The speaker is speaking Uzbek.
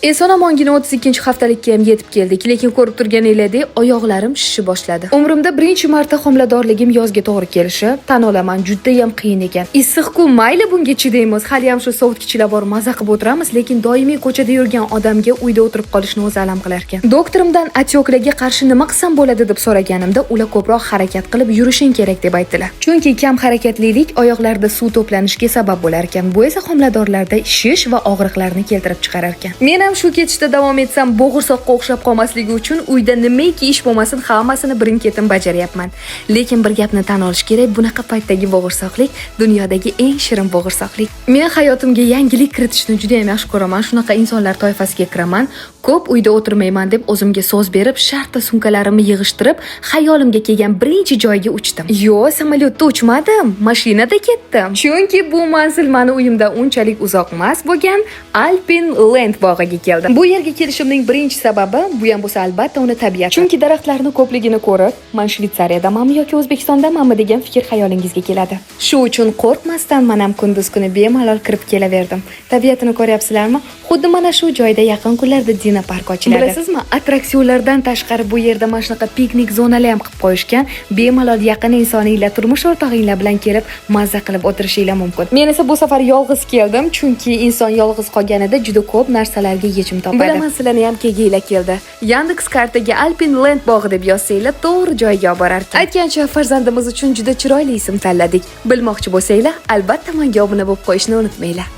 Eson-omongina 32-haftalikka ham yetib keldik, lekin ko'rib turganingizdek, oyoqlarim shishib boshladi. Umrimda birinchi marta homiladorligim yozga to'g'ri kelishi, tan olaman, juda ham qiyin ekan. Issiq-ku, mayli bunga chidaymiz, hali ham shu sovutkichilar bor, maza qilib o'tiramiz, lekin doimiy ko'chada yurgan odamga uyda o'tirib qolishni o'zi alam qilar ekan. Doktorimdan otyoqlarga qarshi nima qilsam bo'ladi deb so'raganimda, ular ko'proq harakat qilib yurishing kerak deb aytdilar. Chunki kam harakatlilik oyoqlarda suv to'planishiga sabab bo'lar ekan. Bu esa homiladorlarda shish va og'riqlarni keltirib chiqarar ekan. Men ham shu ketishda davom etsam, bo'g'irsoqqa o'xshab qolmasligi uchun uyda nimaiki ish bo'lmasin, hammasini birin-ketin bajaryapman. Lekin bir gapni tan olish kerak, bunaqa paytdagi bo'g'irsoqlik dunyodagi eng shirin bo'g'irsoqlik. Men hayotimga yangilik kiritishni juda ham yaxshi ko'raman. Shunaqa insonlar toifasiga kiraman. Ko'p uyda o'tirmayman deb o'zimga so'z berib, shartta sumkalarimni yig'ishtirib, xayolimga kelgan birinchi joyga uchdim. Yo'q, samolyotda uchmadim, mashinada ketdim. Chunki bu manzil meni uyimdan unchalik uzoq emas bo'lgan Alpine Land bog'iga keldim. Bu yerga kelishimning birinchi sababi bu ham bo'lsa albatta uni tabiati. Chunki daraxtlarni ko'pligini ko'rib, men Shvetsariyadanmanmi yoki O'zbekistondanmanmi degan fikr xayolingizga keladi. Shu uchun qo'rqmasdan men ham kunduz kuni bemalol kirib kelaverdim. Tabiatini ko'ryapsizlarmi? Xuddi mana shu joyda yaqin kunlarda Dina park ochiladi. Bilasizmi, attraksionlardan tashqari bu yerda mana shunaqa piknik zonalar ham qilib qo'yishgan. Bemalol yaqin insoninglar, turmush o'rtog'inglar bilan kelib mazza qilib o'tirishinglar mumkin. Men esa bu safar yolg'iz keldim, chunki inson yolg'iz qolganida juda ko'p narsalarga yechim topadi. Bilaman, sizlarni ham kelginglar keldi. Yandex kartaga Alpine Land bog'i deb yozsanglar, to'g'ri joyga olib borar ekan. Aytgancha, farzandimiz uchun juda chiroyli ism tanladik. Bilmoqchi bo'lsanglar, albatta menga obuna bo'lib qo'yishni unutmanglar.